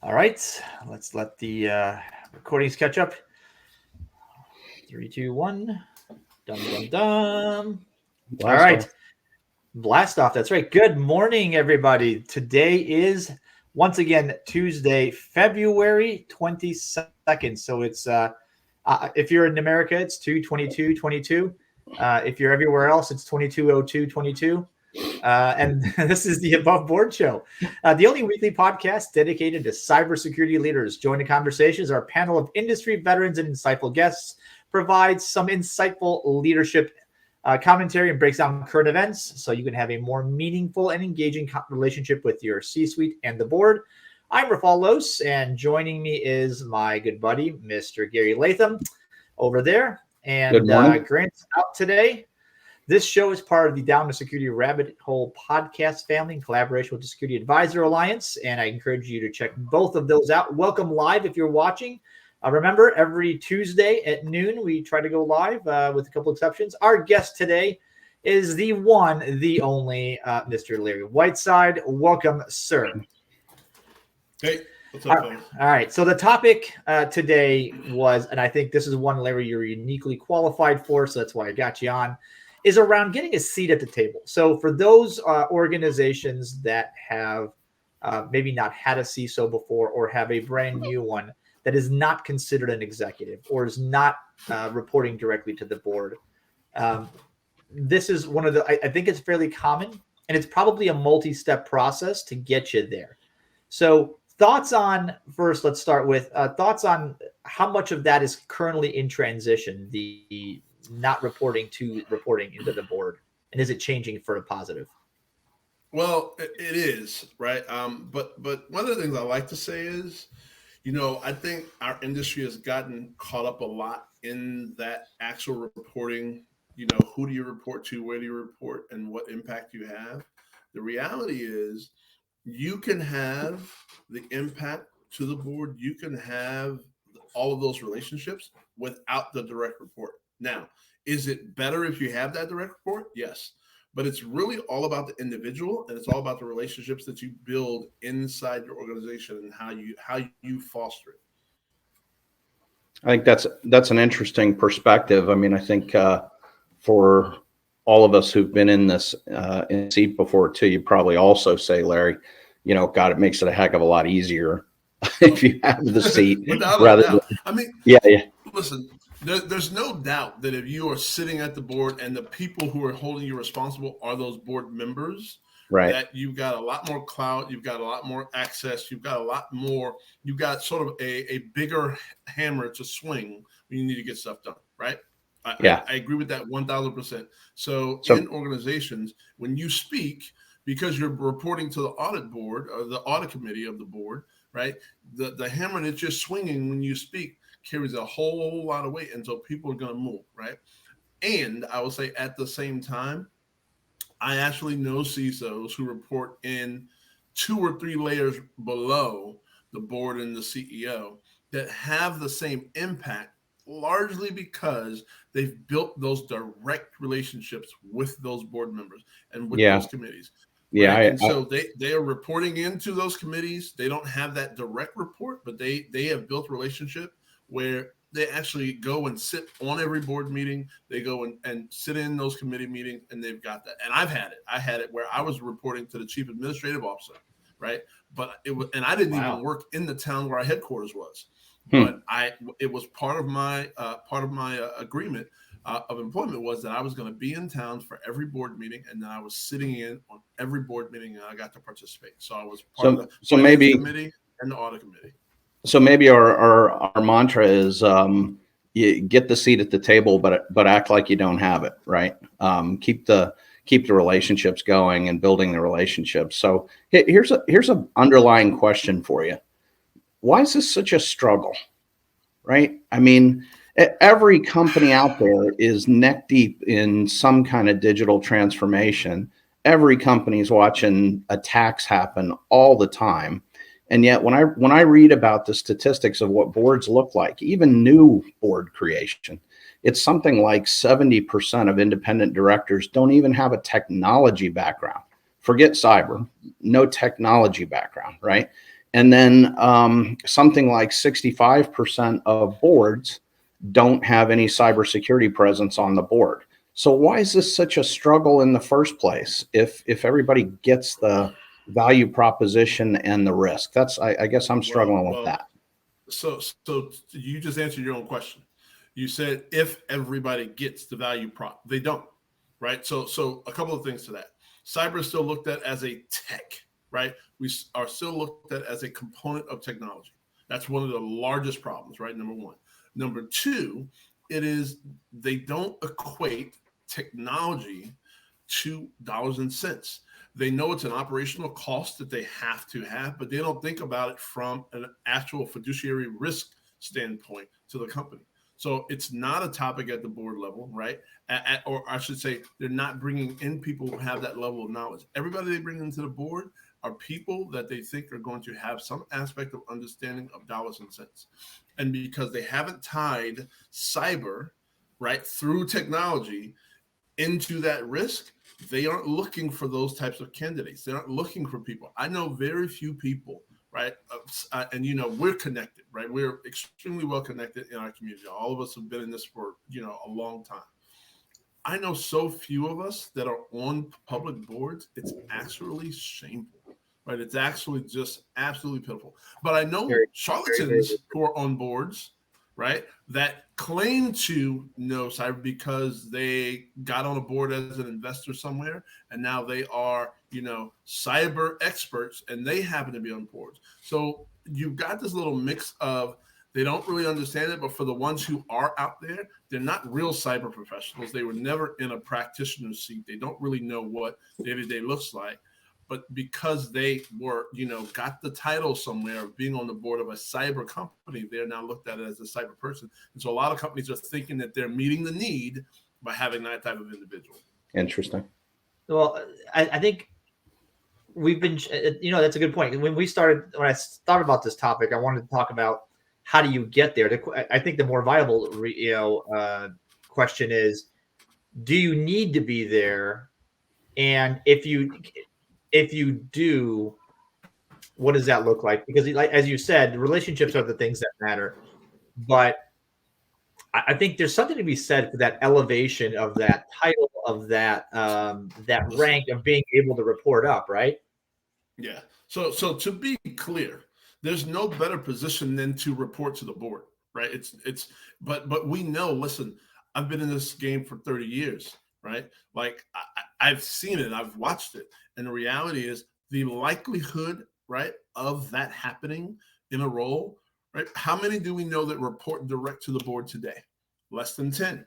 All right, let's let the recordings catch up. 3, 2, 1. Dum dum dum. All Blast right, off. blast off. That's right. Good morning, everybody. Today is once again Tuesday, February 22nd. So it's if you're in America, it's 2/22/22. If you're everywhere else, it's 22/02/22. And this is the Above Board Show, the only weekly podcast dedicated to cybersecurity leaders. Join the conversations. Our panel of industry veterans and insightful guests provides some insightful leadership commentary and breaks down current events so you can have a more meaningful and engaging relationship with your C-suite and the board. I'm Rafal, and joining me is my good buddy, Mr. Gary Latham, over there. Good And morning. Grant's out today. This show is part of the Down to Security Rabbit Hole podcast family in collaboration with the Security Advisor Alliance, and I encourage you to check both of those out. Welcome live if you're watching. Remember, every Tuesday at noon, we try to go live with a couple exceptions. Our guest today is the one, the only Mr. Larry Whiteside. Welcome, sir. Hey, what's up, all right. So the topic today was, and I think this is one, Larry, you're uniquely qualified for, so that's why I got you on, is around getting a seat at the table. So for those organizations that have maybe not had a CISO before or have a brand new one that is not considered an executive or is not reporting directly to the board, this is one of the, I think it's fairly common, and it's probably a multi-step process to get you there. So thoughts on, first, let's start with thoughts on how much of that is currently in transition, the not reporting to reporting into the board, and is it changing for a positive? Well, it is, right? But one of the things I like to say is, I think our industry has gotten caught up a lot in that actual reporting. Who do you report to, where do you report, and what impact you have? The reality is you can have the impact to the board, you can have all of those relationships without the direct report. Now, is it better if you have that direct report? Yes. But it's really all about the individual, and it's all about the relationships that you build inside your organization and how you foster it. I think that's an interesting perspective. I mean, I think for all of us who've been in this in seat before too, you probably also say, Larry, God, it makes it a heck of a lot easier if you have the seat. Without rather a doubt. than, I mean, yeah. Listen, there's no doubt that if you are sitting at the board and the people who are holding you responsible are those board members, right, that you've got a lot more clout, you've got a lot more access, you've got you've got sort of a bigger hammer to swing when you need to get stuff done, right? I agree with that 1,000%. So in organizations, when you speak, because you're reporting to the audit board or the audit committee of the board, right? The hammer that you're swinging when you speak carries a whole lot of weight, and so people are going to move, right? And I will say at the same time, I actually know CISOs who report in 2 or 3 layers below the board and the CEO that have the same impact, largely because they've built those direct relationships with those board members and with those committees. Yeah. Right? And so they are reporting into those committees. They don't have that direct report, but they have built a relationship where they actually go and sit on every board meeting. They go and sit in those committee meetings, and they've got that. And I've had it. I had it where I was reporting to the chief administrative officer, right? But I didn't even work in the town where our headquarters was. But it was part of my agreement of employment was that I was going to be in town for every board meeting, and then I was sitting in on every board meeting, and I got to participate. So I was part of the finance committee and the audit committee. So maybe our mantra is you get the seat at the table, but act like you don't have it, right? Keep the relationships going and building the relationships. So here's an underlying question for you. Why is this such a struggle, right? I mean, every company out there is neck deep in some kind of digital transformation. Every company is watching attacks happen all the time. And yet when I read about the statistics of what boards look like, even new board creation, it's something like 70% of independent directors don't even have a technology background. Forget cyber, no technology background, right? And then something like 65% of boards don't have any cybersecurity presence on the board. So why is this such a struggle in the first place? If everybody gets the value proposition and the risk, I guess I'm struggling with that. So you just answered your own question. You said if everybody gets the value prop, they don't, right? So a couple of things to that. Cyber is still looked at as a tech, right? We are still looked at as a component of technology. That's one of the largest problems, right? Number one. Number two, they don't equate technology to dollars and cents. They know it's an operational cost that they have to have, but they don't think about it from an actual fiduciary risk standpoint to the company. So it's not a topic at the board level, right? Or I should say, they're not bringing in people who have that level of knowledge. Everybody they bring into the board are people that they think are going to have some aspect of understanding of dollars and cents. And because they haven't tied cyber, right, through technology into that risk, they aren't looking for those types of candidates. They aren't looking for people. I know very few people, right? And, we're connected, right? We're extremely well connected in our community. All of us have been in this for, a long time. I know so few of us that are on public boards. It's actually shameful, right? It's actually just absolutely pitiful. But I know charlatans who are on boards, right, that claim to know cyber because they got on a board as an investor somewhere, and now they are, cyber experts, and they happen to be on boards. So you've got this little mix of they don't really understand it, but for the ones who are out there, they're not real cyber professionals. They were never in a practitioner's seat. They don't really know what day-to-day looks like. But because they were, got the title somewhere of being on the board of a cyber company, they're now looked at as a cyber person. And so a lot of companies are thinking that they're meeting the need by having that type of individual. Interesting. Well, I think we've been, that's a good point. When I thought about this topic, I wanted to talk about how do you get there? I think the more viable, question is, do you need to be there? And if you do, what does that look like? Because, like as you said, relationships are the things that matter. But I think there's something to be said for that elevation of that title, of that rank of being able to report up, right? Yeah. So to be clear, there's no better position than to report to the board, right? But we know. Listen, I've been in this game for 30 years, right? Like I've seen it, I've watched it, and the reality is the likelihood, right, of that happening in a role, right? How many do we know that report direct to the board today? Less than 10,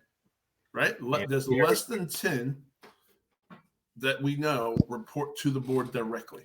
right? There's less than 10 that we know report to the board directly.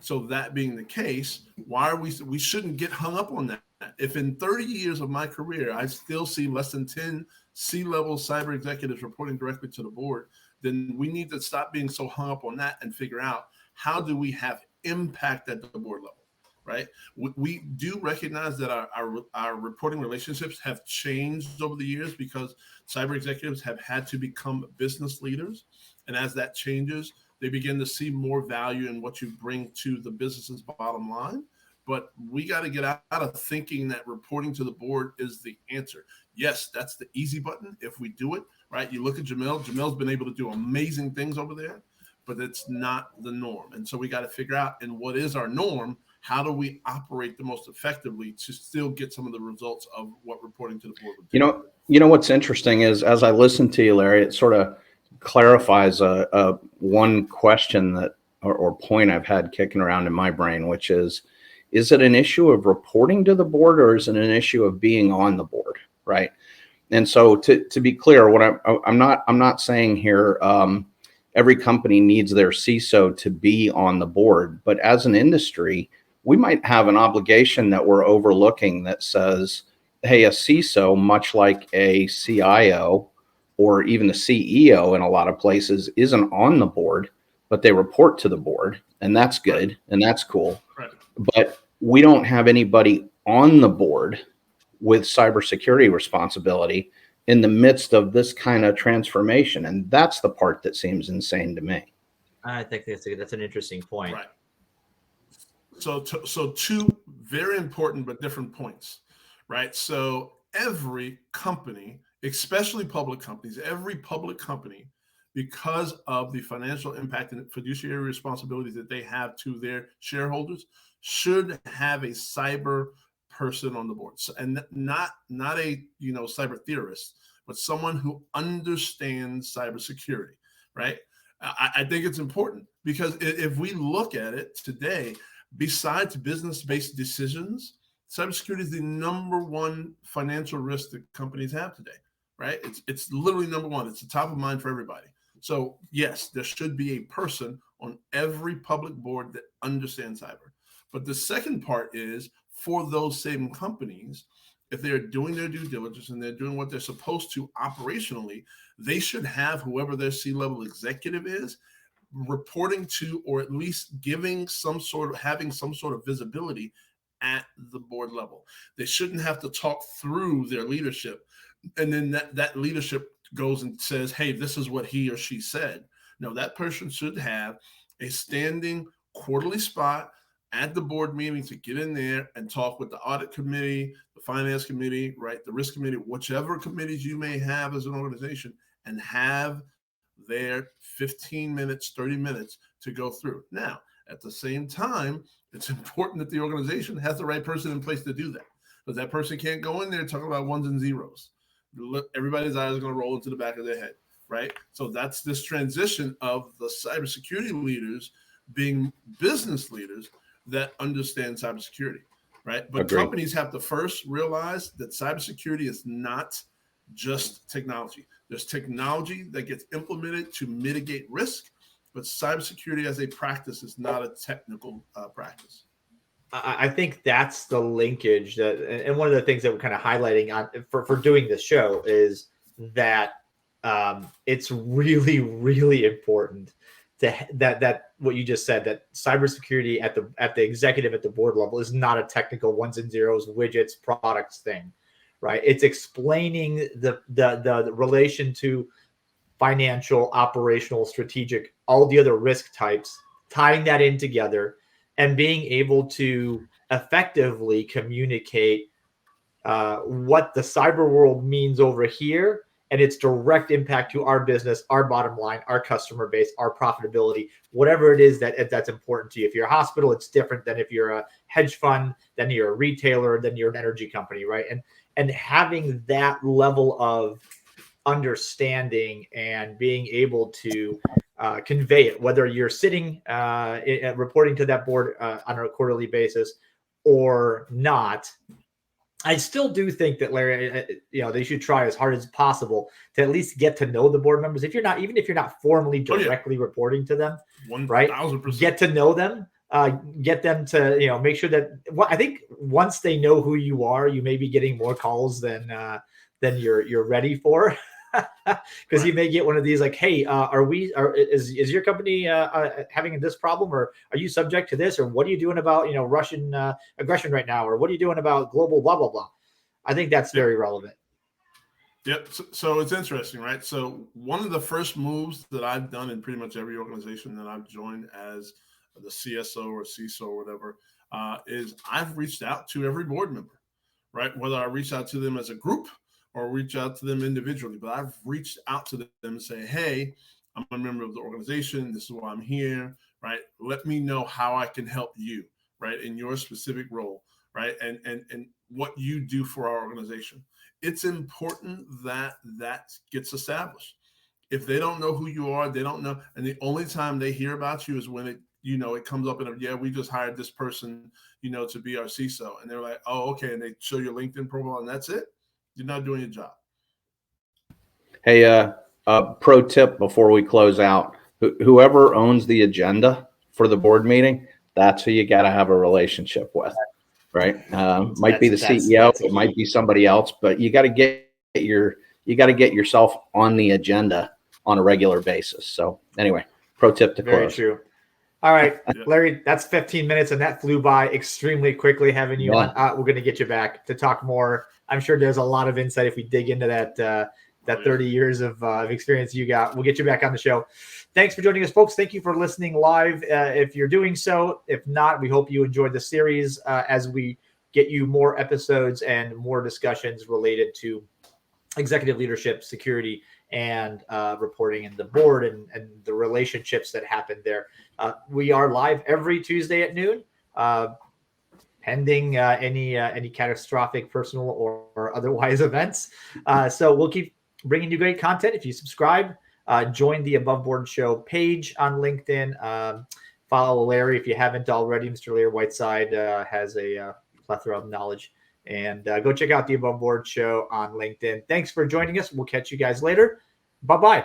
So that being the case, we shouldn't get hung up on that. If in 30 years of my career, I still see less than 10 C-level cyber executives reporting directly to the board, then we need to stop being so hung up on that and figure out how do we have impact at the board level, right? We do recognize that our reporting relationships have changed over the years because cyber executives have had to become business leaders. And as that changes, they begin to see more value in what you bring to the business's bottom line. But we got to get out of thinking that reporting to the board is the answer. Yes, that's the easy button if we do it, right? You look at Jamel. Jamel's been able to do amazing things over there, but it's not the norm. And so we got to figure out, and what is our norm? How do we operate the most effectively to still get some of the results of what reporting to the board would do? You know what's interesting is, as I listen to you, Larry, it sort of clarifies a one question that or point I've had kicking around in my brain, which is it an issue of reporting to the board, or is it an issue of being on the board, right? And so to be clear, what I'm not saying here, every company needs their CISO to be on the board, but as an industry, we might have an obligation that we're overlooking that says, hey, a CISO, much like a CIO or even the CEO in a lot of places, isn't on the board, but they report to the board, and that's good, and that's cool. Right. But we don't have anybody on the board with cybersecurity responsibility in the midst of this kind of transformation, and that's the part that seems insane to me. I think that's an interesting point. Right. So two very important but different points, right? So every company, especially public companies, every public company, because of the financial impact and fiduciary responsibilities that they have to their shareholders, should have a cyber person on the board. So, and not a cyber theorist, but someone who understands cybersecurity, right? I think it's important because if we look at it today, besides business-based decisions, cybersecurity is the number one financial risk that companies have today, right? It's literally number one. It's the top of mind for everybody. So yes, there should be a person on every public board that understands cyber. But the second part is for those same companies, if they're doing their due diligence and they're doing what they're supposed to operationally, they should have whoever their C-level executive is reporting to, or at least having some sort of visibility at the board level. They shouldn't have to talk through their leadership, and then that leadership goes and says, hey, this is what he or she said. No, that person should have a standing quarterly spot at the board meeting to get in there and talk with the audit committee, the finance committee, right, the risk committee, whichever committees you may have as an organization, and have their 15 minutes, 30 minutes to go through. Now, at the same time, it's important that the organization has the right person in place to do that, because that person can't go in there talking about ones and zeros. Everybody's eyes are going to roll into the back of their head, right? So that's this transition of the cybersecurity leaders being business leaders that understand cybersecurity, right? But Agreed. Companies have to first realize that cybersecurity is not just technology. There's technology that gets implemented to mitigate risk, but cybersecurity as a practice is not a technical practice. I think that's the linkage and one of the things that we're kind of highlighting on for doing this show is that it's really, really important that what you just said, that cybersecurity at the executive, at the board level, is not a technical ones and zeros, widgets, products thing, right? It's explaining the relation to financial, operational, strategic, all the other risk types, tying that in together, and being able to effectively communicate what the cyber world means over here and its direct impact to our business, our bottom line, our customer base, our profitability, whatever it is that's important to you. If you're a hospital, it's different than if you're a hedge fund, then you're a retailer, then you're an energy company, right? And having that level of understanding and being able to convey it, whether you're sitting reporting to that board on a quarterly basis or not. I still do think that, Larry, they should try as hard as possible to at least get to know the board members. If you're not formally directly reporting to them, 1,000%. Right? Get to know them, get them to, make sure that I think once they know who you are, you may be getting more calls than you're ready for. Because you may get one of these like, hey, is your company having this problem, or are you subject to this, or what are you doing about Russian aggression right now, or what are you doing about global blah blah blah? I think that's very relevant. Yep. So it's interesting, right? So one of the first moves that I've done in pretty much every organization that I've joined as the CSO or CISO or whatever is I've reached out to every board member, right? Whether I reach out to them as a group or reach out to them individually, but I've reached out to them and say, hey, I'm a member of the organization. This is why I'm here, right? Let me know how I can help you, right? In your specific role, right? And what you do for our organization. It's important that that gets established. If they don't know who you are, they don't know. And the only time they hear about you is when it comes up in we just hired this person, to be our CISO. And they're like, oh, okay. And they show your LinkedIn profile and that's it. You're not doing your job. Hey, pro tip before we close out, whoever owns the agenda for the board meeting, that's who you got to have a relationship with, right? Might be the CEO, it might be somebody else, but you got to get yourself on the agenda on a regular basis. So anyway, pro tip to close. Very true. All right, Larry, that's 15 minutes, and that flew by extremely quickly having you on. We're going to get you back to talk more. I'm sure there's a lot of insight if we dig into that that 30 years of experience you got. We'll get you back on the show. Thanks for joining us, folks. Thank you for listening live. If you're doing so, if not, we hope you enjoyed the series as we get you more episodes and more discussions related to executive leadership, security, and reporting in the board and the relationships that happen there. We are live every Tuesday at noon. Pending any catastrophic personal or otherwise events. So we'll keep bringing you great content. If you subscribe, join the Above Board Show page on LinkedIn. Follow Larry if you haven't already. Mr. Larry Whiteside has a plethora of knowledge. And go check out the Above Board Show on LinkedIn. Thanks for joining us. We'll catch you guys later. Bye-bye.